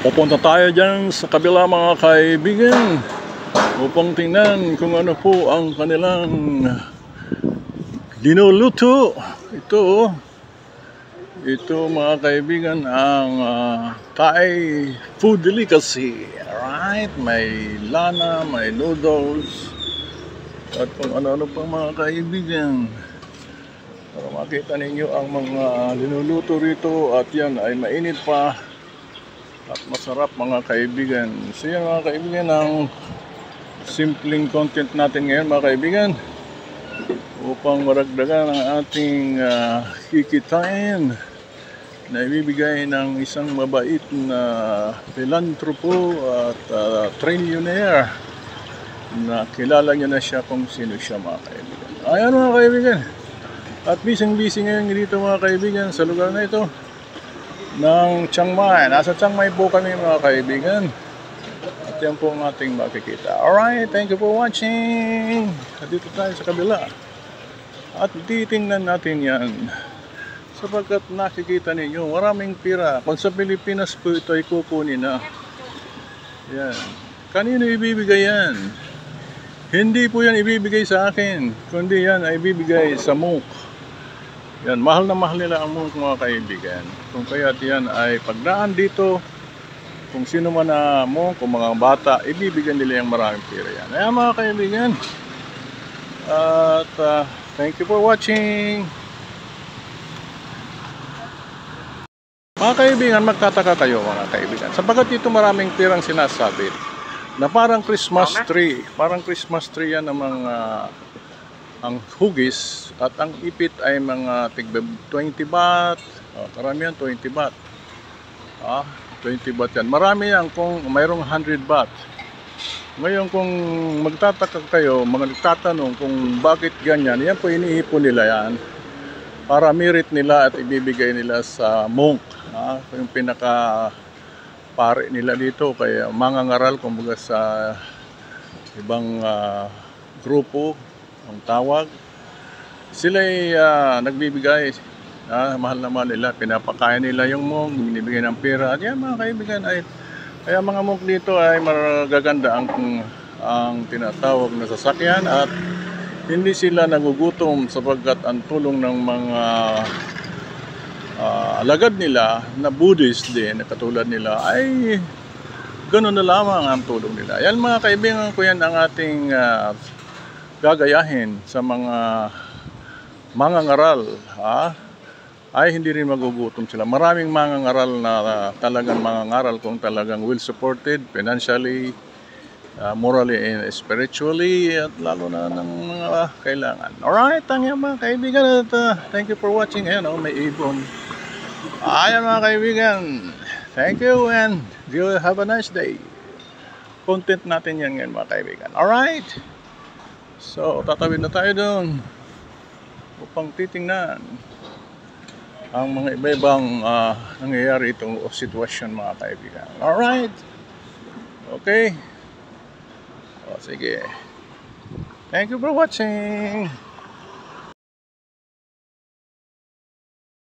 Pupunta tayo dyan sa kabila mga kaibigan upang tingnan kung ano po ang kanilang linuluto. Ito mga kaibigan ang Thai food delicacy. Alright, may lana, may noodles, at kung ano-ano pang mga kaibigan. Para makita ninyo ang mga linuluto rito, at yan ay mainit pa at masarap mga kaibigan. So yan mga kaibigan ang simpleng content natin ngayon mga kaibigan, upang maragdagan ang ating kikitain na ibibigay ng isang mabait na philanthropo at trillionaire na kilala nyo na siya kung sino siya mga kaibigan. Ayan mga kaibigan, at busy ngayon dito mga kaibigan sa lugar na ito ng Chiang Mai. Nasa Chiang Mai po kami mga kaibigan, at yan po ang ating makikita. Alright, thank you for watching. At dito tayo sa kabila at titingnan natin yan, sapagkat nakikita ninyo maraming pira. Kung sa Pilipinas po ito ay kukunin na yan. Kanino ibibigay yan? Hindi po yan ibibigay sa akin, kundi yan ay ibibigay sa monk. Yan, mahal na mahal nila ang monk mga kaibigan. Kung kaya't yan ay pagdaan dito, kung sino man na monk o mga bata, ibibigyan nila yung maraming pira yan. Ayan mga kaibigan, at thank you for watching. Mga kaibigan, magtataka kayo mga kaibigan, sapagkat dito maraming pirang sinasabit na parang Christmas tree. Parang Christmas tree yan ang mga ang hugis, at ang ipit ay mga tig 20 baht. Karamihan 20 baht. 20 baht yan. Marami yan kung mayroong 100 baht. Ngayon kung magtataka kayo, magtatanong kung bakit ganyan, yan po iniipon nila yan para merit nila at ibibigay nila sa monk. Yung pinaka pare nila dito, kaya mangangaral kumbaga sa ibang grupo ang tawag. Sila ay nagbibigay, mahal na mahal nila, pinapakain nila yung monk, binibigay ng pera. At yan mga kaibigan, ay kaya mga monk dito ay magaganda ang tinatawag na sasakyan, at hindi sila nagugutom sapagkat ang tulong ng mga alagad nila na Buddhist din na katulad nila ay ganoon na lamang ang tulong nila. Yan mga kaibigan ko, yan ang ating gagayahin sa mga mangangaral, ay hindi rin magugutom sila. Maraming mangangaral na talagang mangangaral kung talagang well supported financially, morally and spiritually, at lalo na ng mga kailangan. Alright, tangyan mga kaibigan, at thank you for watching. Ayan may ibon. Ayan mga kaibigan, thank you and you have a nice day. Content natin yan ngayon mga kaibigan. Alright, so tatawid na tayo doon upang titingnan ang mga iba-ibang nangyayari itong sitwasyon mga kaibigan. Alright, okay. Sige, thank you for watching.